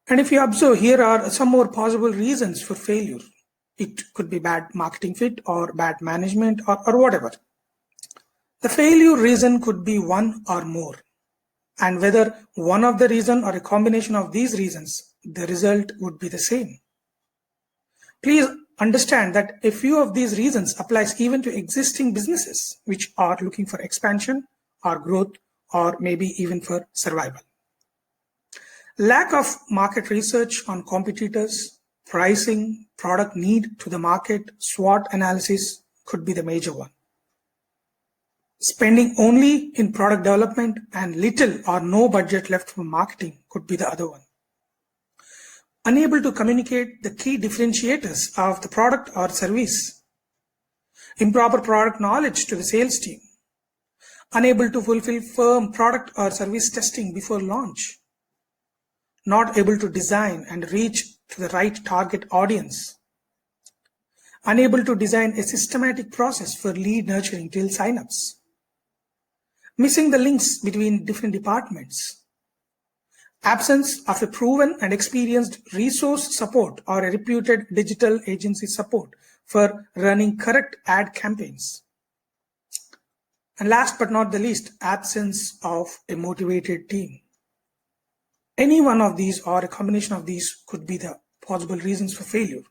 And if you observe, here are some more possible reasons for failure. It could be bad marketing fit or bad management or whatever. The failure reason could be one or more. And whether one of the reason or a combination of these reasons, the result would be the same. Please understand that a few of these reasons applies even to existing businesses which are looking for expansion or growth or maybe even for survival. Lack of market research on competitors, pricing, product need to the market, SWOT analysis could be the major one. Spending only in product development and little or no budget left for marketing could be the other one. Unable to communicate the key differentiators of the product or service. Improper product knowledge to the sales team. Unable to fulfill firm product or service testing before launch. Not able to design and reach to the right target audience. Unable to design a systematic process for lead nurturing till signups. Missing the links between different departments. Absence of a proven and experienced resource support or a reputed digital agency support for running correct ad campaigns. And last but not the least, absence of a motivated team. Any one of these or a combination of these could be the possible reasons for failure.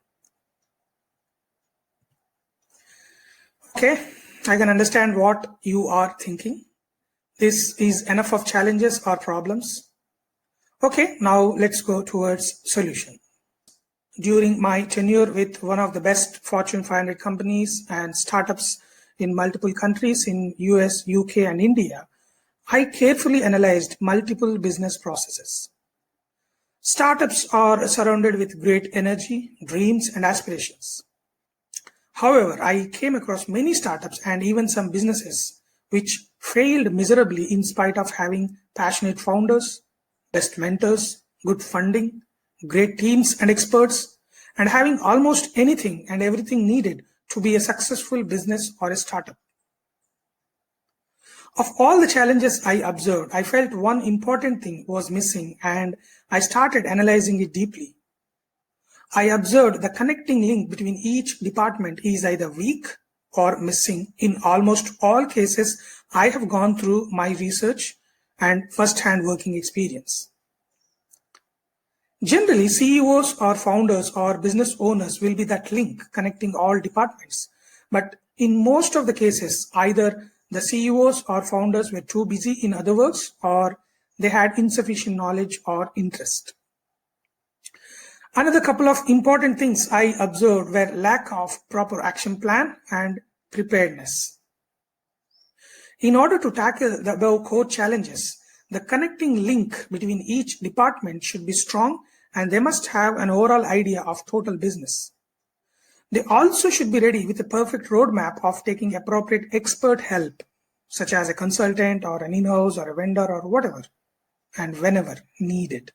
Okay, I can understand what you are thinking. This is enough of challenges or problems. Okay, now let's go towards solution. During my tenure with one of the best Fortune 500 companies and startups in multiple countries in US, UK, and India, I carefully analyzed multiple business processes. Startups are surrounded with great energy, dreams, and aspirations. However, I came across many startups and even some businesses which failed miserably in spite of having passionate founders, best mentors, good funding, great teams and experts, and having almost anything and everything needed to be a successful business or a startup. Of all the challenges I observed, I felt one important thing was missing and I started analyzing it deeply. I observed the connecting link between each department is either weak or missing in almost all cases I have gone through my research and first-hand working experience. Generally, CEOs or founders or business owners will be that link connecting all departments. But in most of the cases, either the CEOs or founders were too busy in other works or they had insufficient knowledge or interest. Another couple of important things I observed were lack of proper action plan and preparedness. In order to tackle the above core challenges, the connecting link between each department should be strong and they must have an overall idea of total business. They also should be ready with a perfect roadmap of taking appropriate expert help, such as a consultant or an in-house or a vendor or whatever, and whenever needed.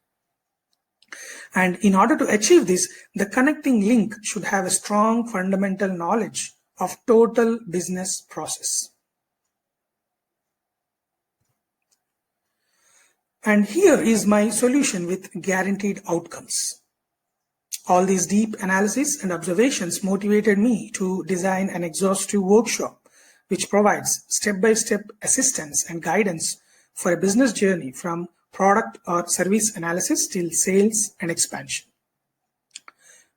And in order to achieve this, the connecting link should have a strong fundamental knowledge of total business process. And here is my solution with guaranteed outcomes. All these deep analysis and observations motivated me to design an exhaustive workshop which provides step-by-step assistance and guidance for a business journey from product or service analysis till sales and expansion.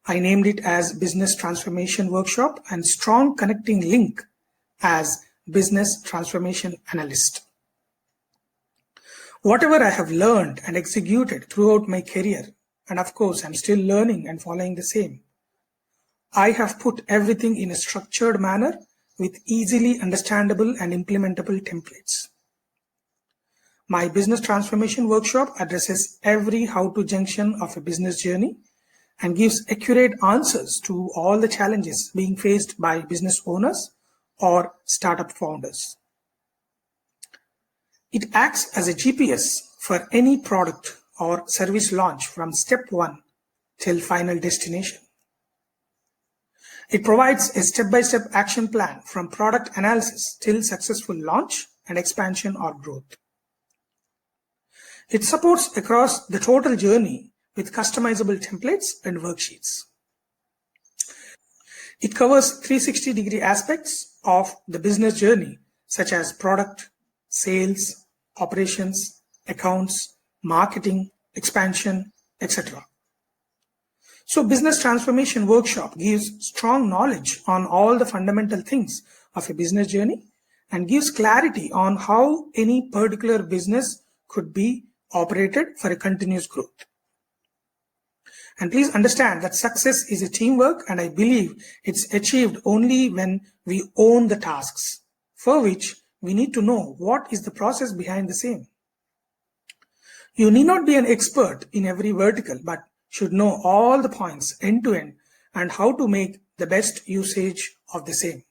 I named it as Business Transformation Workshop and Strong Connecting Link as Business Transformation Analyst. Whatever I have learned and executed throughout my career, and of course I'm still learning and following the same, I have put everything in a structured manner with easily understandable and implementable templates. My Business Transformation Workshop addresses every how-to junction of a business journey and gives accurate answers to all the challenges being faced by business owners or startup founders. It acts as a GPS for any product or service launch from step 1 till final destination. It provides a step-by-step action plan from product analysis till successful launch and expansion or growth. It supports across the total journey with customizable templates and worksheets. It covers 360-degree aspects of the business journey, such as product, sales, operations, accounts, marketing, expansion, etc. So Business Transformation Workshop gives strong knowledge on all the fundamental things of a business journey and gives clarity on how any particular business could be operated for a continuous growth. And please understand that success is a teamwork, and I believe it's achieved only when we own the tasks, for which we need to know what is the process behind the same. You need not be an expert in every vertical, but should know all the points end to end and how to make the best usage of the same.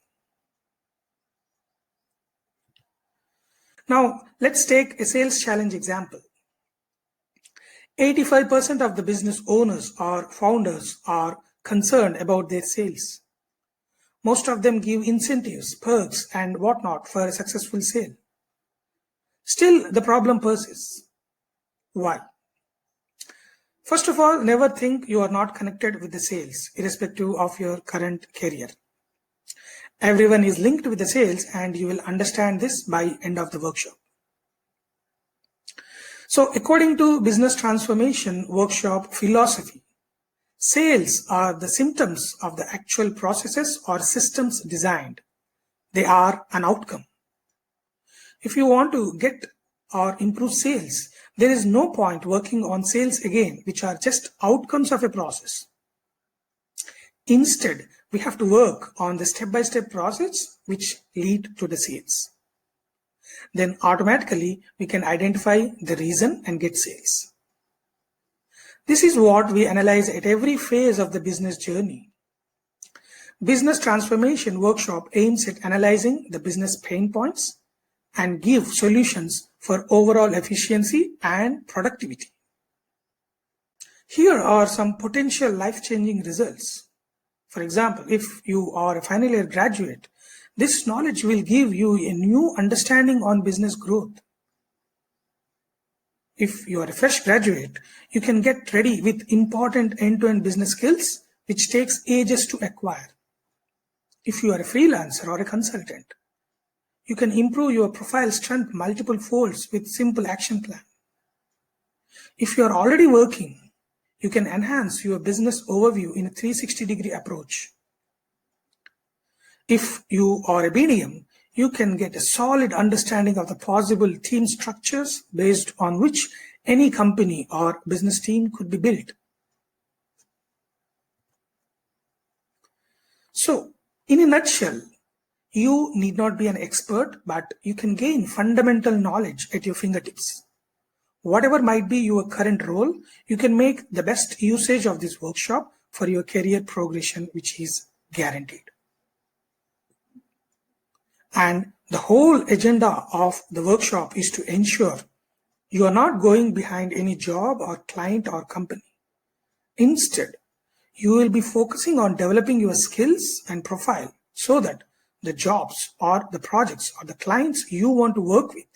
Now, let's take a sales challenge example. 85% of the business owners or founders are concerned about their sales. Most of them give incentives, perks, and whatnot for a successful sale. Still, the problem persists. Why? First of all, never think you are not connected with the sales, irrespective of your current career. Everyone is linked with the sales, and you will understand this by end of the workshop. So according to Business Transformation Workshop philosophy, sales are the symptoms of the actual processes or systems designed. They are an outcome. If you want to get or improve sales, there is no point working on sales again, which are just outcomes of a process. Instead, we have to work on the step-by-step process which lead to the sales. Then automatically we can identify the reason and get sales. This is what we analyze at every phase of the business journey. Business Transformation Workshop aims at analyzing the business pain points and give solutions for overall efficiency and productivity. Here are some potential life-changing results. For example, if you are a final year graduate, this knowledge will give you a new understanding on business growth. If you are a fresh graduate, you can get ready with important end-to-end business skills, which takes ages to acquire. If you are a freelancer or a consultant, you can improve your profile strength multiple folds with simple action plan. If you are already working, you can enhance your business overview in a 360-degree approach. If you are a BDM, you can get a solid understanding of the possible team structures based on which any company or business team could be built. So, in a nutshell, you need not be an expert, but you can gain fundamental knowledge at your fingertips. Whatever might be your current role, you can make the best usage of this workshop for your career progression, which is guaranteed. And the whole agenda of the workshop is to ensure you are not going behind any job or client or company. Instead, you will be focusing on developing your skills and profile so that the jobs or the projects or the clients you want to work with,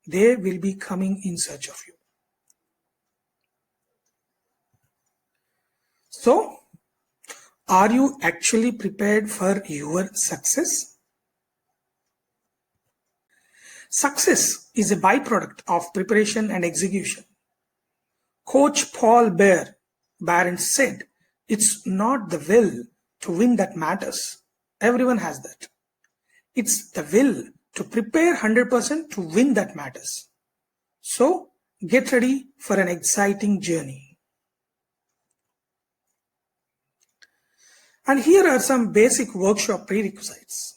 they will be coming in search of you. So, are you actually prepared for your success? Success is a byproduct of preparation and execution. Coach Paul Barron said, "It's not the will to win that matters." Everyone has that. It's the will to prepare 100% to win that matters. So, get ready for an exciting journey. And here are some basic workshop prerequisites.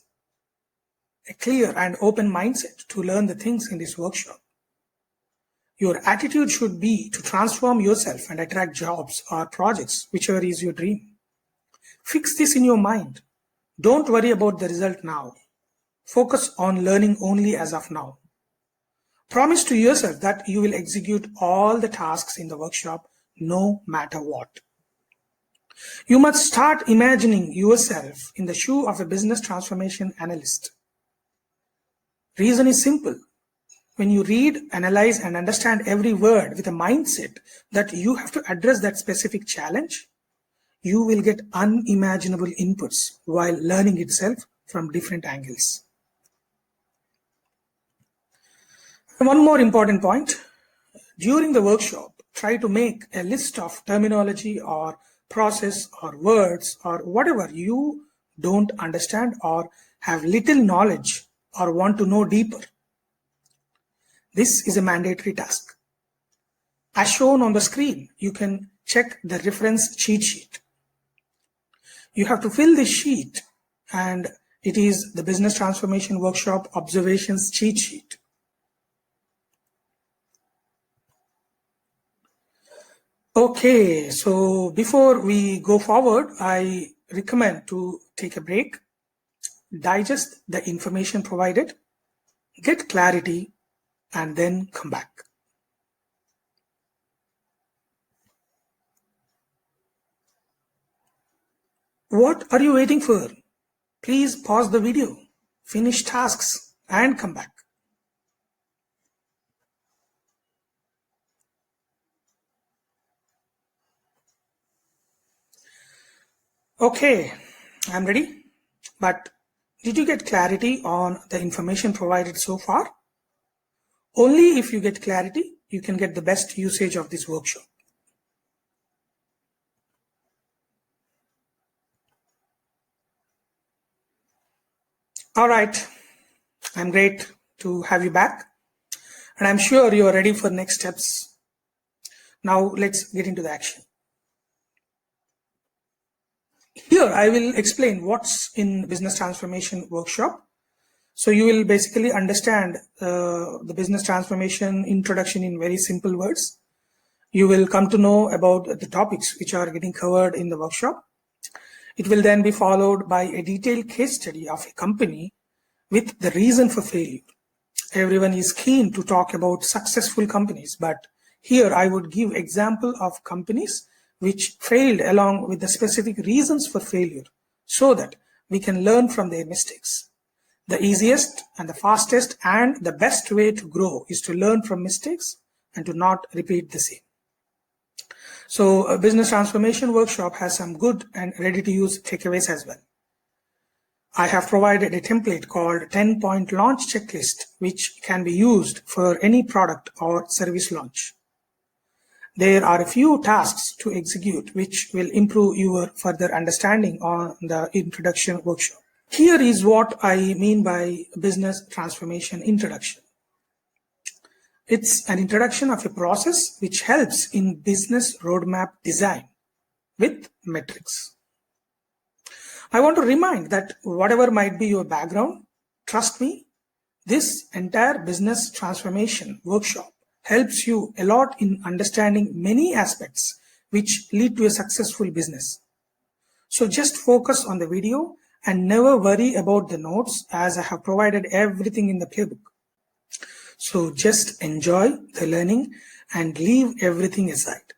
A clear and open mindset to learn the things in this workshop. Your attitude should be to transform yourself and attract jobs or projects, whichever is your dream. Fix this in your mind. Don't worry about the result now. Focus on learning only as of now. Promise to yourself that you will execute all the tasks in the workshop no matter what. You must start imagining yourself in the shoe of a business transformation analyst. Reason is simple. when you read, analyze, and understand every word with a mindset that you have to address that specific challenge, you will get unimaginable inputs while learning itself from different angles. And one more important point, during the workshop, try to make a list of terminology or process or words or whatever you don't understand or have little knowledge or want to know deeper. This is a mandatory task. As shown on the screen, you can check the reference cheat sheet. You have to fill this sheet, and it is the Business Transformation Workshop Observations cheat sheet. Okay, so before we go forward, I recommend to take a break, digest the information provided, get clarity, and then come back. What are you waiting for? Please pause the video, finish tasks, and come back. Okay, I'm ready. But did you get clarity on the information provided so far? Only if you get clarity, you can get the best usage of this workshop. All right, I'm great to have you back, and I'm sure you are ready for next steps. Now let's get into the action. Here I will explain what's in Business Transformation Workshop. So you will basically understand the business transformation introduction in very simple words. You will come to know about the topics which are getting covered in the workshop. It will then be followed by a detailed case study of a company with the reason for failure. Everyone is keen to talk about successful companies, but here I would give example of companies which failed along with the specific reasons for failure so that we can learn from their mistakes. The easiest and the fastest and the best way to grow is to learn from mistakes and to not repeat the same. So a Business Transformation Workshop has some good and ready to use takeaways as well. I have provided a template called 10-point launch checklist, which can be used for any product or service launch. There are a few tasks to execute which will improve your further understanding on the introduction workshop. Here is what I mean by business transformation introduction. It's an introduction of a process which helps in business roadmap design with metrics. I want to remind that whatever might be your background, trust me, this entire business transformation workshop helps you a lot in understanding many aspects which lead to a successful business. So just focus on the video and never worry about the notes, as I have provided everything in the playbook. So just enjoy the learning and leave everything aside.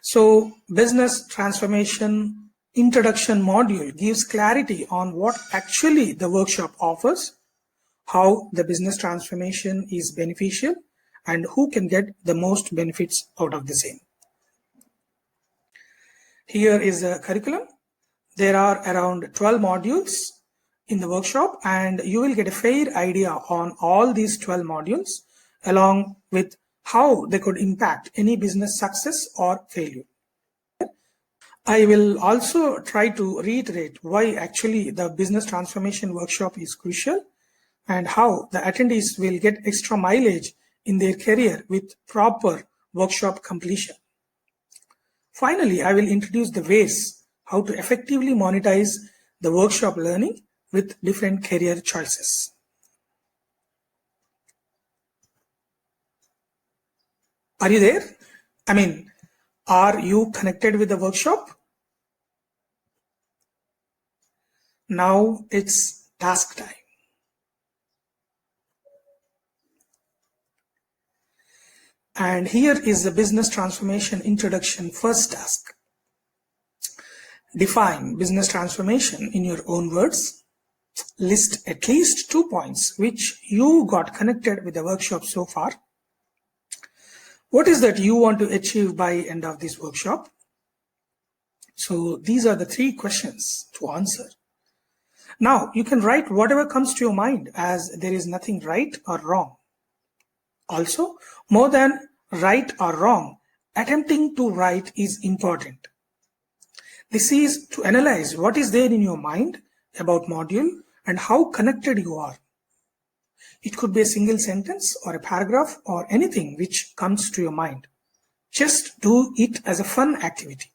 So business transformation introduction module gives clarity on what actually the workshop offers, how the business transformation is beneficial, and who can get the most benefits out of the same. Here is the curriculum. There are around 12 modules in the workshop, and you will get a fair idea on all these 12 modules along with how they could impact any business success or failure. I will also try to reiterate why actually the business transformation workshop is crucial and how the attendees will get extra mileage in their career with proper workshop completion. Finally, I will introduce the ways how to effectively monetize the workshop learning with different career choices. Are you there? I mean, are you connected with the workshop? Now it's task time. And here is the business transformation introduction first task. Define business transformation in your own words. List at least 2 points which you got connected with the workshop so far. What is that you want to achieve by end of this workshop? So these are the 3 questions to answer. Now you can write whatever comes to your mind, as there is nothing right or wrong. Also, more than right or wrong, attempting to write is important. This is to analyze what is there in your mind about module and how connected you are. It could be a single sentence or a paragraph or anything which comes to your mind. Just do it as a fun activity.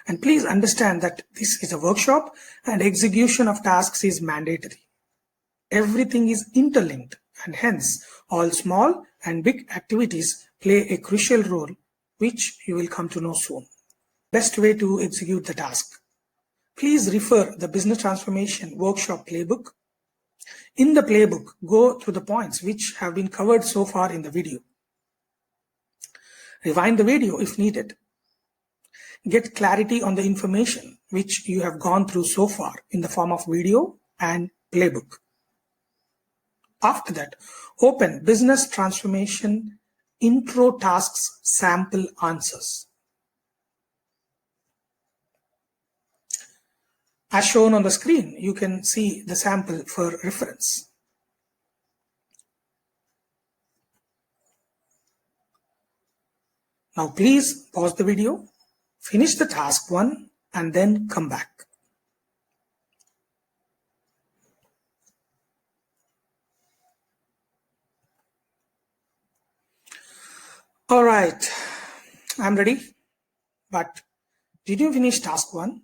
And please understand that this is a workshop and execution of tasks is mandatory. Everything is interlinked, and hence all small and big activities play a crucial role, which you will come to know soon. Best way to execute the task. Please refer the Business Transformation Workshop Playbook. In the playbook, go through the points which have been covered so far in the video. Rewind the video if needed. Get clarity on the information which you have gone through so far in the form of video and playbook. After that, open Business Transformation Intro Tasks Sample Answers. As shown on the screen, you can see the sample for reference. Now please pause the video, finish the task 1 and then come back. All right, I'm ready. But did you finish task 1?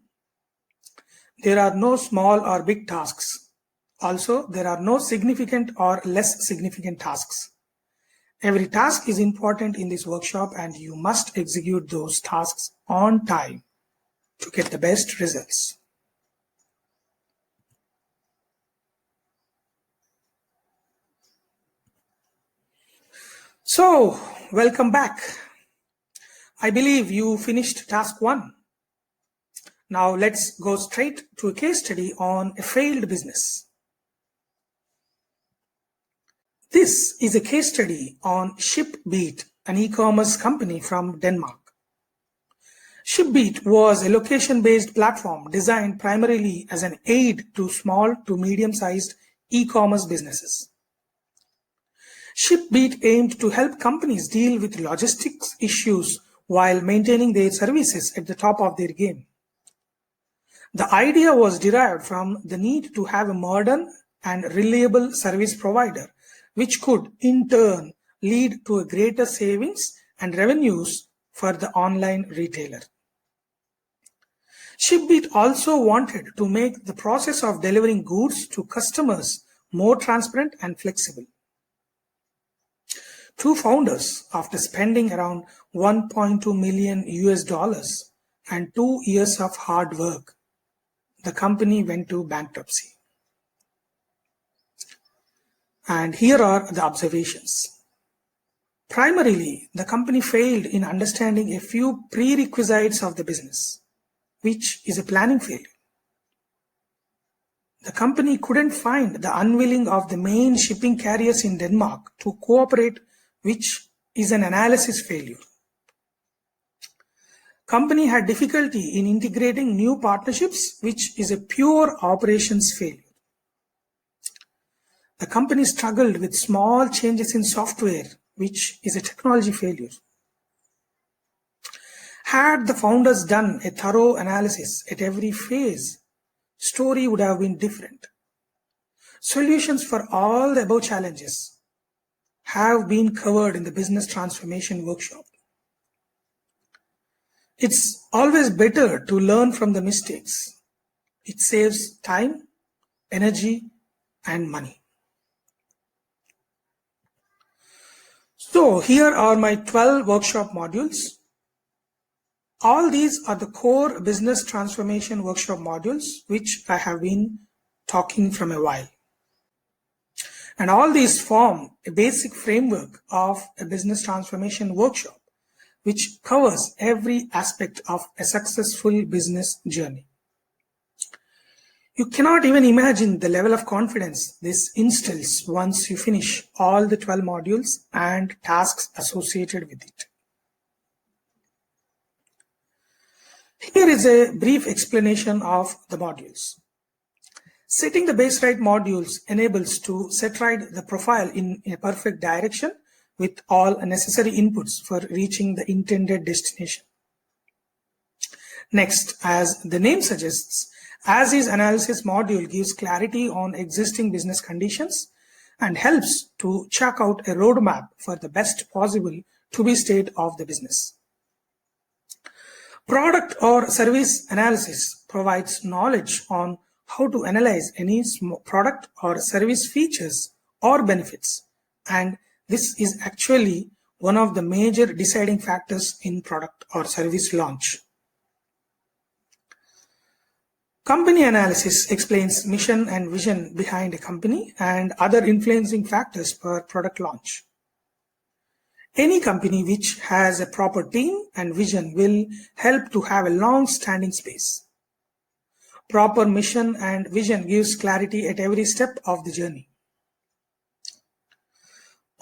There are no small or big tasks. Also, there are no significant or less significant tasks. Every task is important in this workshop and you must execute those tasks on time to get the best results. So, welcome back. I believe you finished task 1. Now let's go straight to a case study on a failed business. This is a case study on ShipBeat, an e-commerce company from Denmark. ShipBeat was a location-based platform designed primarily as an aid to small to medium-sized e-commerce businesses. ShipBeat aimed to help companies deal with logistics issues while maintaining their services at the top of their game. The idea was derived from the need to have a modern and reliable service provider, which could in turn lead to a greater savings and revenues for the online retailer. ShipBeat also wanted to make the process of delivering goods to customers more transparent and flexible. 2 founders, after spending around $1.2 million and 2 years of hard work, the company went to bankruptcy. And here are the observations. Primarily, the company failed in understanding a few prerequisites of the business, which is a planning failure. The company couldn't find the unwilling of the main shipping carriers in Denmark to cooperate, which is an analysis failure. Company had difficulty in integrating new partnerships, which is a pure operations failure. The company struggled with small changes in software, which is a technology failure. Had the founders done a thorough analysis at every phase, story would have been different. Solutions for all the above challenges have been covered in the Business Transformation Workshop. It's always better to learn from the mistakes. It saves time, energy, and money. So here are my 12 workshop modules. All these are the core Business Transformation Workshop modules, which I have been talking from a while. And all these form a basic framework of a Business Transformation Workshop, which covers every aspect of a successful business journey. You cannot even imagine the level of confidence this instills once you finish all the 12 modules and tasks associated with it. Here is a brief explanation of the modules. Setting the base right modules enables to set right the profile in a perfect direction with all necessary inputs for reaching the intended destination. Next, as the name suggests, as-is analysis module gives clarity on existing business conditions and helps to chalk out a roadmap for the best possible to-be state of the business. Product or service analysis provides knowledge on how to analyze any product or service features or benefits, and this is actually one of the major deciding factors in product or service launch. Company analysis explains mission and vision behind a company and other influencing factors for product launch. Any company which has a proper team and vision will help to have a long-standing space. Proper mission and vision gives clarity at every step of the journey.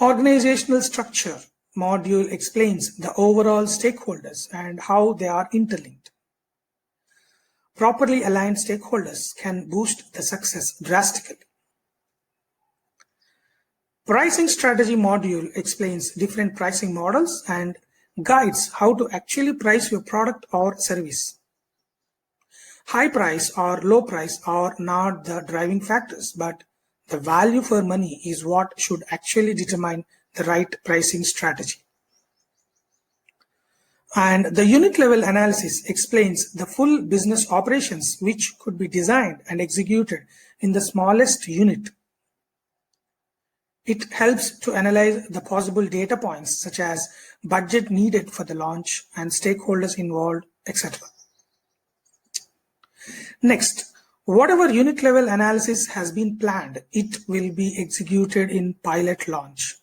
Organizational structure module explains the overall stakeholders and how they are interlinked. Properly aligned stakeholders can boost the success drastically. Pricing strategy module explains different pricing models and guides how to actually price your product or service. High price or low price are not the driving factors, but the value for money is what should actually determine the right pricing strategy. And the unit level analysis explains the full business operations which could be designed and executed in the smallest unit. It helps to analyze the possible data points such as budget needed for the launch and stakeholders involved, etc. Next, whatever unit level analysis has been planned, it will be executed in pilot launch.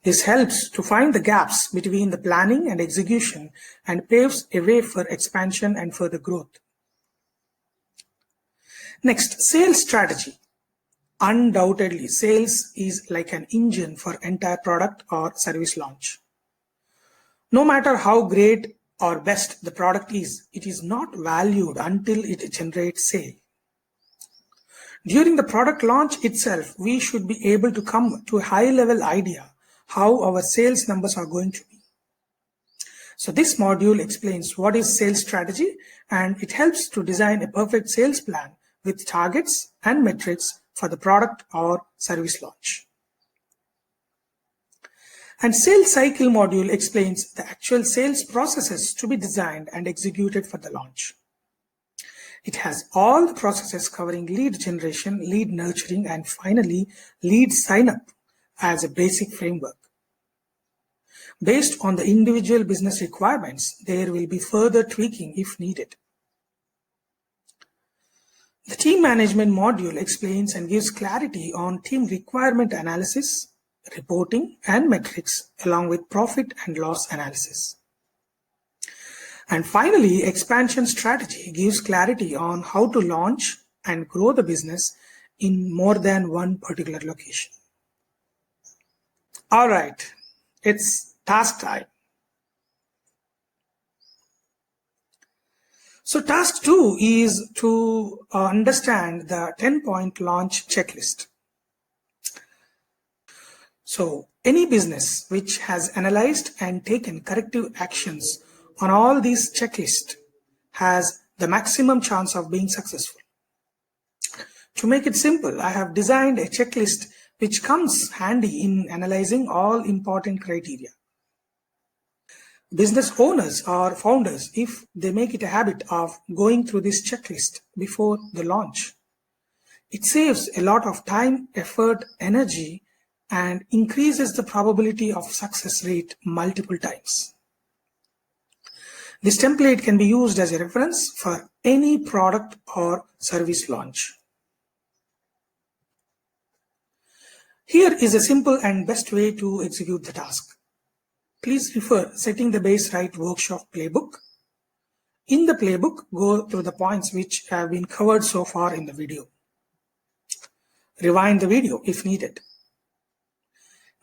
This helps to find the gaps between the planning and execution and paves a way for expansion and further growth. Next, sales strategy. Undoubtedly, sales is like an engine for entire product or service launch. No matter how great or best the product is, it is not valued until it generates sale. During the product launch itself, we should be able to come to a high-level idea how our sales numbers are going to be. So this module explains what is sales strategy, and it helps to design a perfect sales plan with targets and metrics for the product or service launch. And sales cycle module explains the actual sales processes to be designed and executed for the launch. It has all the processes covering lead generation, lead nurturing, and finally lead sign-up as a basic framework. Based on the individual business requirements, there will be further tweaking if needed. The team management module explains and gives clarity on team requirement analysis, reporting, and metrics, along with profit and loss analysis. And finally, expansion strategy gives clarity on how to launch and grow the business in more than one particular location. All right, it's task time. So task 2 is to understand the 10-point launch checklist. So any business which has analyzed and taken corrective actions on all these checklists has the maximum chance of being successful. To make it simple, I have designed a checklist which comes handy in analyzing all important criteria. Business owners or founders, if they make it a habit of going through this checklist before the launch, it saves a lot of time, effort, energy, and increases the probability of success rate multiple times. This template can be used as a reference for any product or service launch. Here is a simple and best way to execute the task. Please refer Setting the Base Right workshop playbook. In the playbook, go through the points which have been covered so far in the video. Rewind the video if needed.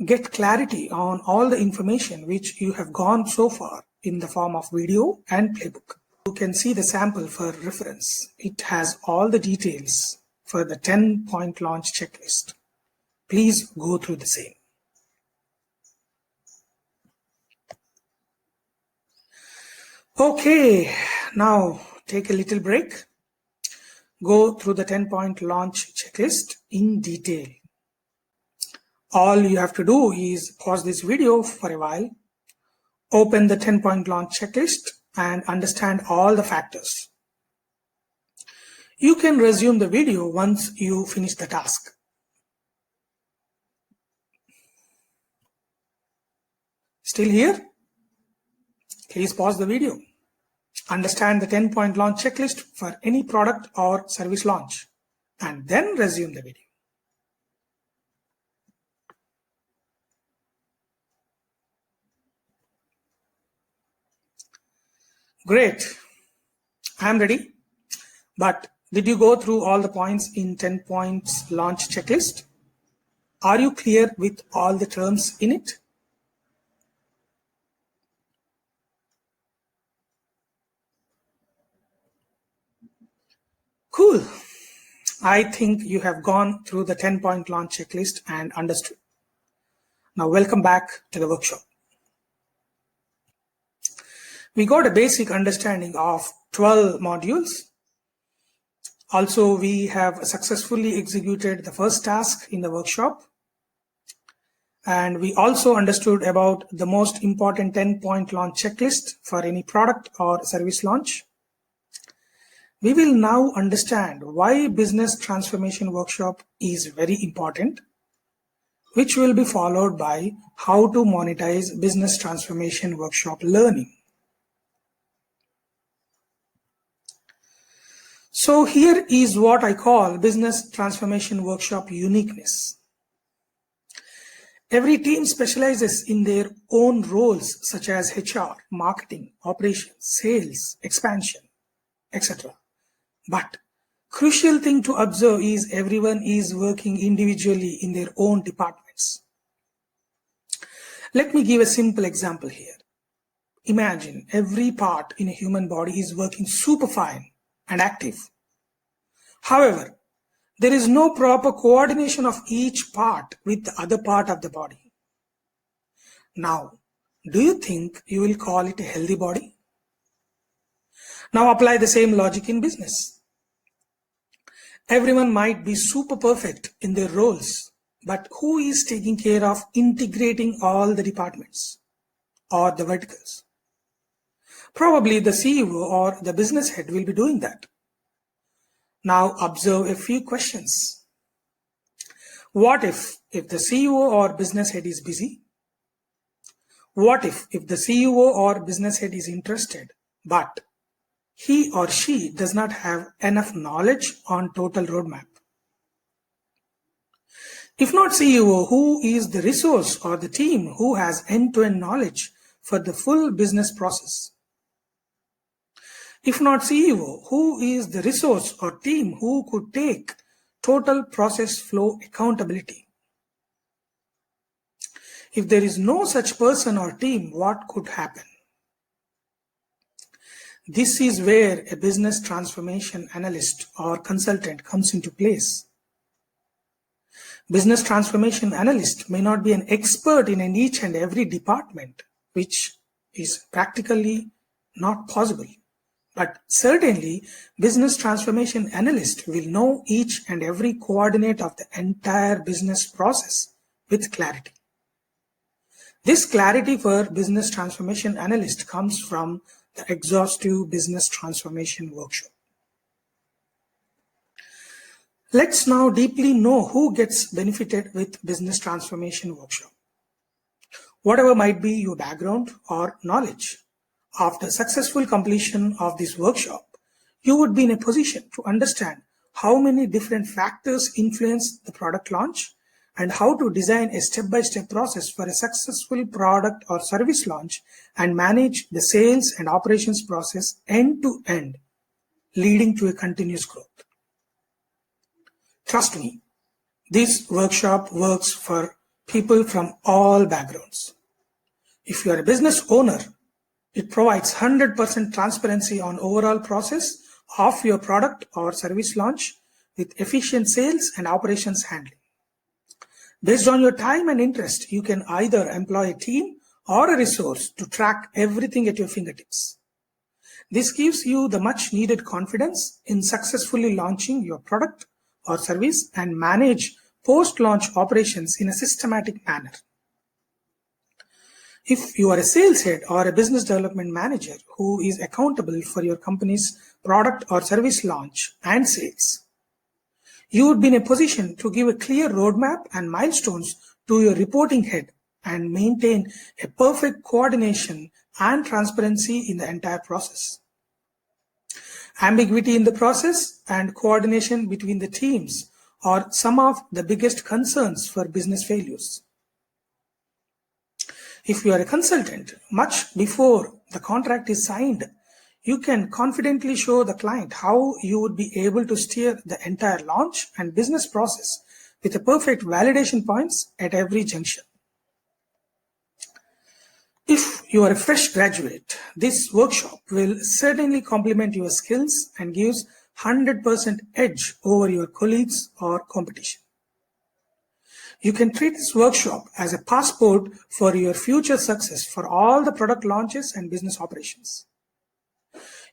Get clarity on all the information which you have gone so far in the form of video and playbook. You can see the sample for reference. It has all the details for the 10-point launch checklist. Please go through the same. Okay, now take a little break. Go through the 10-point launch checklist in detail. All you have to do is pause this video for a while, open the 10-point launch checklist and understand all the factors. You can resume the video once you finish the task. Still here? Please pause the video. Understand the 10-point launch checklist for any product or service launch, and then resume the video. Great. I'm ready. But did you go through all the points in 10 points launch checklist? Are you clear with all the terms in it? Cool. I think you have gone through the 10-point launch checklist and understood. Now welcome back to the workshop. We got a basic understanding of 12 modules. Also, we have successfully executed the first task in the workshop. And we also understood about the most important 10-point launch checklist for any product or service launch. We will now understand why business transformation workshop is very important, which will be followed by how to monetize business transformation workshop learning. So here is what I call business transformation workshop uniqueness. Every team specializes in their own roles such as HR, marketing, operations, sales, expansion, etc. But crucial thing to observe is everyone is working individually in their own departments. Let me give a simple example here. Imagine every part in a human body is working super fine and active. However, there is no proper coordination of each part with the other part of the body. Now, do you think you will call it a healthy body? Now apply the same logic in business. Everyone might be super perfect in their roles, but who is taking care of integrating all the departments or the verticals? Probably the CEO or the business head will be doing that. Now observe a few questions. What if the CEO or business head is busy? What if the CEO or business head is interested, but he or she does not have enough knowledge on total roadmap? If not CEO, who is the resource or the team who has end-to-end knowledge for the full business process? If not CEO, who is the resource or team who could take total process flow accountability? If there is no such person or team, what could happen? This is where a business transformation analyst or consultant comes into place. Business transformation analyst may not be an expert in each and every department, which is practically not possible. But certainly, business transformation analyst will know each and every coordinate of the entire business process with clarity. This clarity for business transformation analyst comes from the exhaustive business transformation workshop. Let's now deeply know who gets benefited with business transformation workshop. Whatever might be your background or knowledge, after successful completion of this workshop, you would be in a position to understand how many different factors influence the product launch and how to design a step-by-step process for a successful product or service launch and manage the sales and operations process end to end, leading to a continuous growth. Trust me, this workshop works for people from all backgrounds. If you are a business owner, it provides 100% transparency on overall process of your product or service launch with efficient sales and operations handling. Based on your time and interest, you can either employ a team or a resource to track everything at your fingertips. This gives you the much needed confidence in successfully launching your product or service and manage post-launch operations in a systematic manner. If you are a sales head or a business development manager who is accountable for your company's product or service launch and sales, you would be in a position to give a clear roadmap and milestones to your reporting head and maintain a perfect coordination and transparency in the entire process. Ambiguity in the process and coordination between the teams are some of the biggest concerns for business failures. If you are a consultant, much before the contract is signed, you can confidently show the client how you would be able to steer the entire launch and business process with a perfect validation points at every junction. If you are a fresh graduate, this workshop will certainly complement your skills and gives 100% edge over your colleagues or competition. You can treat this workshop as a passport for your future success for all the product launches and business operations.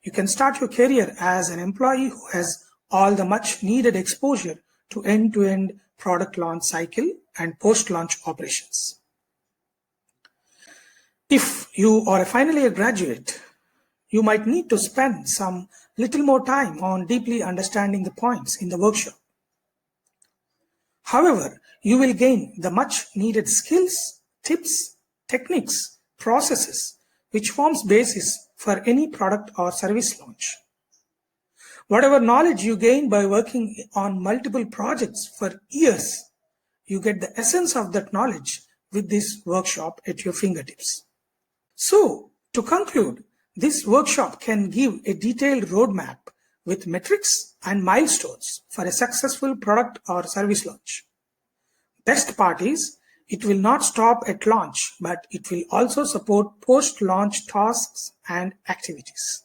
You can start your career as an employee who has all the much needed exposure to end-to-end product launch cycle and post-launch operations. If you are a final year graduate, you might need to spend some little more time on deeply understanding the points in the workshop. However, you will gain the much needed skills, tips, techniques, processes, which forms basis for any product or service launch. Whatever knowledge you gain by working on multiple projects for years, you get the essence of that knowledge with this workshop at your fingertips. So, to conclude, this workshop can give a detailed roadmap with metrics and milestones for a successful product or service launch. Best part is, it will not stop at launch, but it will also support post-launch tasks and activities.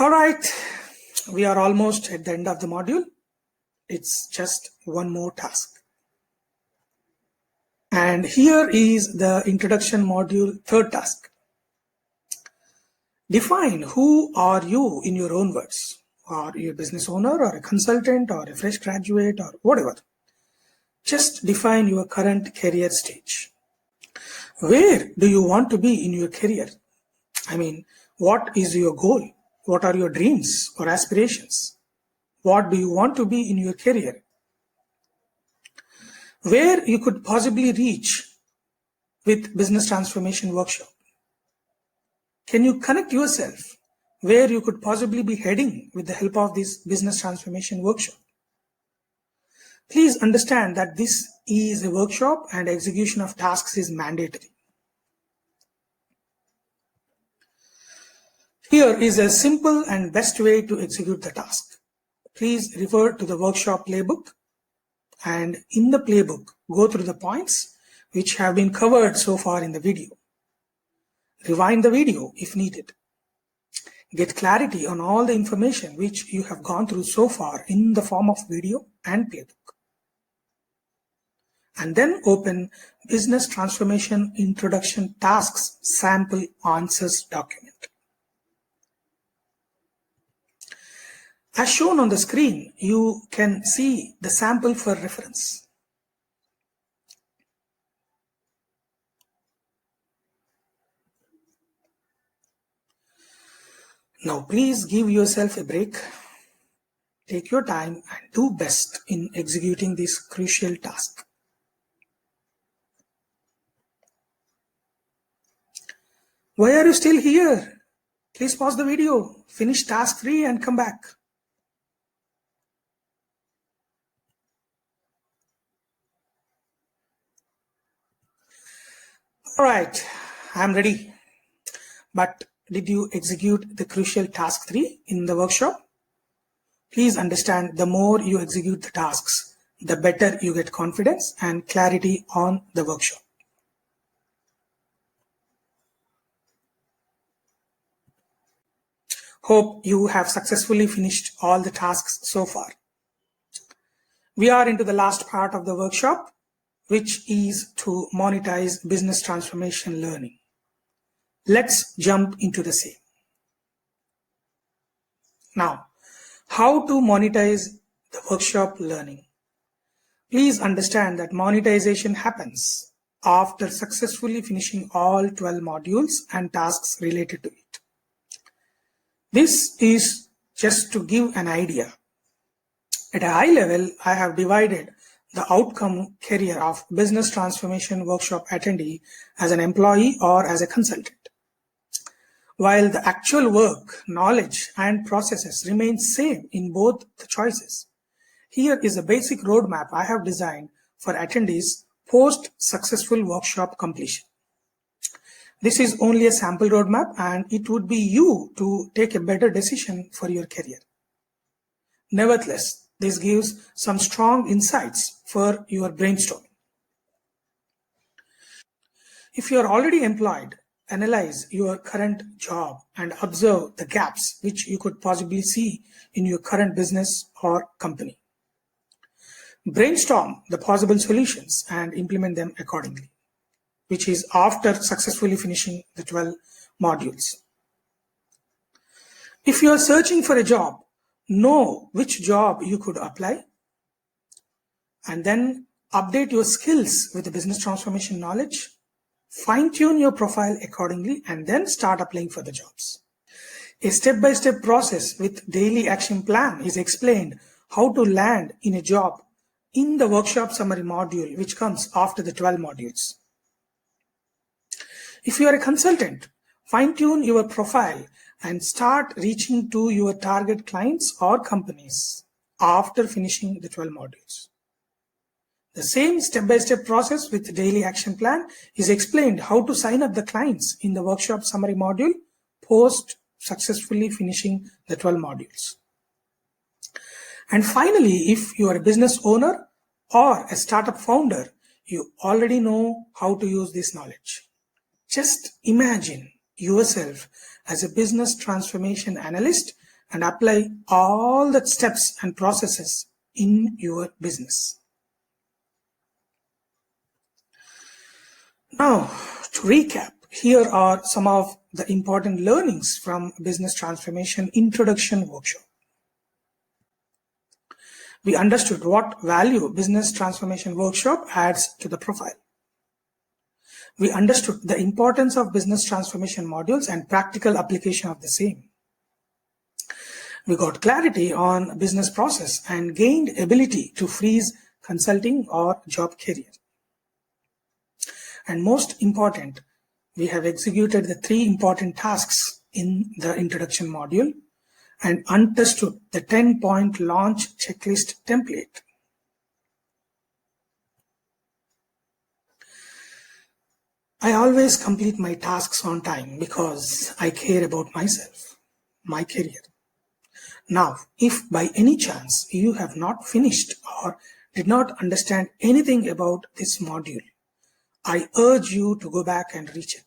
All right, we are almost at the end of the module. It's just one more task. And here is the introduction module, third task. Define who are you in your own words. Are you a business owner or a consultant or a fresh graduate or whatever? Just define your current career stage. Where do you want to be in your career? I mean, what is your goal? What are your dreams or aspirations? What do you want to be in your career? Where you could possibly reach with business transformation workshop? Can you connect yourself where you could possibly be heading with the help of this business transformation workshop? Please understand that this is a workshop and execution of tasks is mandatory. Here is a simple and best way to execute the task. Please refer to the workshop playbook, and in the playbook, go through the points which have been covered so far in the video. Rewind the video if needed. Get clarity on all the information which you have gone through so far in the form of video and playbook. And then open Business Transformation Introduction Tasks Sample Answers document. As shown on the screen, you can see the sample for reference. Now please give yourself a break. Take your time and do best in executing this crucial task. Why are you still here? Please pause the video, finish task 3 and come back. All right, I'm ready. But did you execute the crucial task 3 in the workshop? Please understand, the more you execute the tasks, the better you get confidence and clarity on the workshop. Hope you have successfully finished all the tasks so far. We are into the last part of the workshop, which is to monetize business transformation learning. Let's jump into the same. Now, how to monetize the workshop learning? Please understand that monetization happens after successfully finishing all 12 modules and tasks related to it. This is just to give an idea. At a high level, I have divided the outcome career of business transformation workshop attendee as an employee or as a consultant. While the actual work, knowledge, and processes remain same in both the choices, here is a basic roadmap I have designed for attendees post successful workshop completion. This is only a sample roadmap and it would be you to take a better decision for your career. Nevertheless, this gives some strong insights for your brainstorming. If you are already employed, analyze your current job and observe the gaps which you could possibly see in your current business or company. Brainstorm the possible solutions and implement them accordingly, which is after successfully finishing the 12 modules. If you are searching for a job, know which job you could apply and then update your skills with the business transformation knowledge, fine-tune your profile accordingly, and then start applying for the jobs. A step-by-step process with daily action plan is explained how to land in a job in the workshop summary module, which comes after the 12 modules. If you are a consultant, fine-tune your profile and start reaching to your target clients or companies after finishing the 12 modules. The same step-by-step process with daily action plan is explained how to sign up the clients in the workshop summary module post successfully finishing the 12 modules. And finally, if you are a business owner or a startup founder, you already know how to use this knowledge. Just imagine yourself as a business transformation analyst and apply all the steps and processes in your business. Now, to recap, here are some of the important learnings from Business Transformation Introduction Workshop. We understood what value Business Transformation Workshop adds to the profile. We understood the importance of business transformation modules and practical application of the same. We got clarity on business process and gained ability to freeze consulting or job career. And most important, we have executed the 3 important tasks in the introduction module and understood the 10-point launch checklist template. I always complete my tasks on time because I care about myself, my career. Now, if by any chance you have not finished or did not understand anything about this module, I urge you to go back and recheck.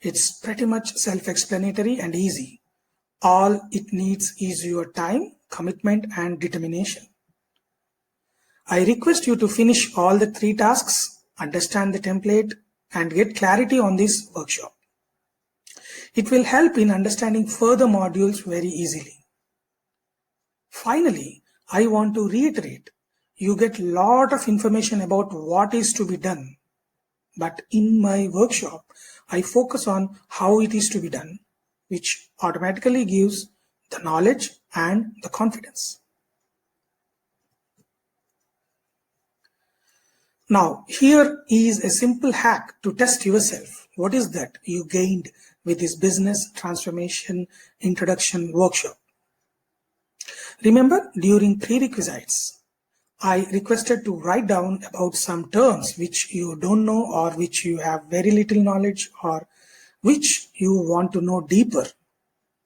It's pretty much self-explanatory and easy. All it needs is your time, commitment, and determination. I request you to finish all the 3 tasks, understand the template, and get clarity on this workshop. It will help in understanding further modules very easily. Finally, I want to reiterate, you get a lot of information about what is to be done. But in my workshop, I focus on how it is to be done, which automatically gives the knowledge and the confidence. Now, here is a simple hack to test yourself. What is that you gained with this business transformation introduction workshop? Remember, during prerequisites, I requested to write down about some terms which you don't know or which you have very little knowledge or which you want to know deeper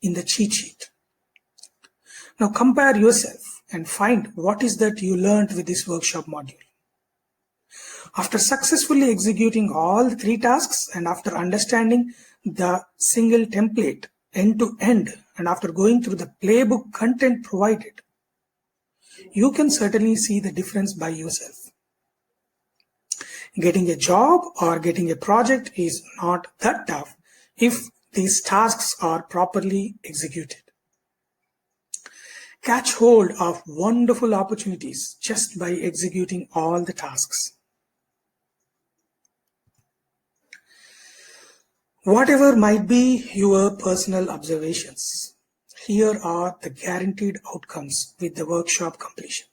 in the cheat sheet. Now compare yourself and find what is that you learned with this workshop module. After successfully executing all the 3 tasks and after understanding the single template end to end and after going through the playbook content provided, you can certainly see the difference by yourself. Getting a job or getting a project is not that tough if these tasks are properly executed. Catch hold of wonderful opportunities just by executing all the tasks. Whatever might be your personal observations, here are the guaranteed outcomes with the workshop completion.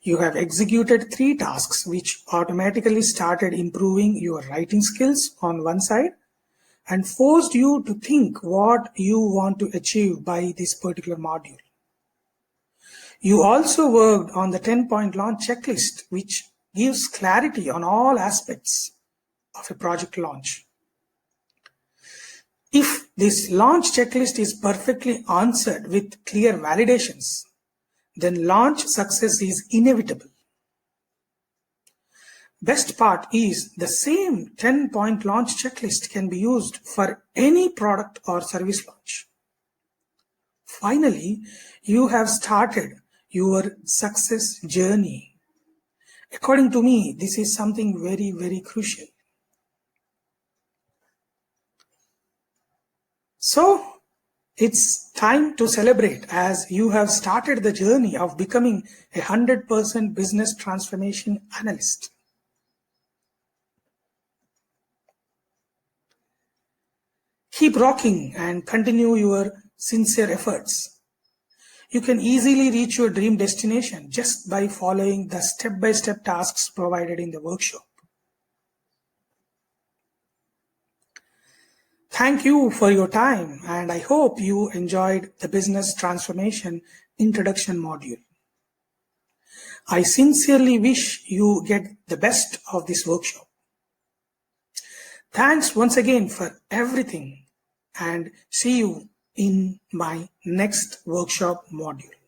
You have executed 3 tasks which automatically started improving your writing skills on one side and forced you to think what you want to achieve by this particular module. You also worked on the 10-point launch checklist, which gives clarity on all aspects of a project launch. If this launch checklist is perfectly answered with clear validations, then launch success is inevitable. Best part is the same 10-point launch checklist can be used for any product or service launch. Finally, you have started your success journey. According to me, this is something very, very crucial. So, it's time to celebrate as you have started the journey of becoming a 100% business transformation analyst. Keep rocking and continue your sincere efforts. You can easily reach your dream destination just by following the step-by-step tasks provided in the workshop. Thank you for your time, and I hope you enjoyed the business transformation introduction module. I sincerely wish you get the best of this workshop. Thanks once again for everything, and see you in my next workshop module.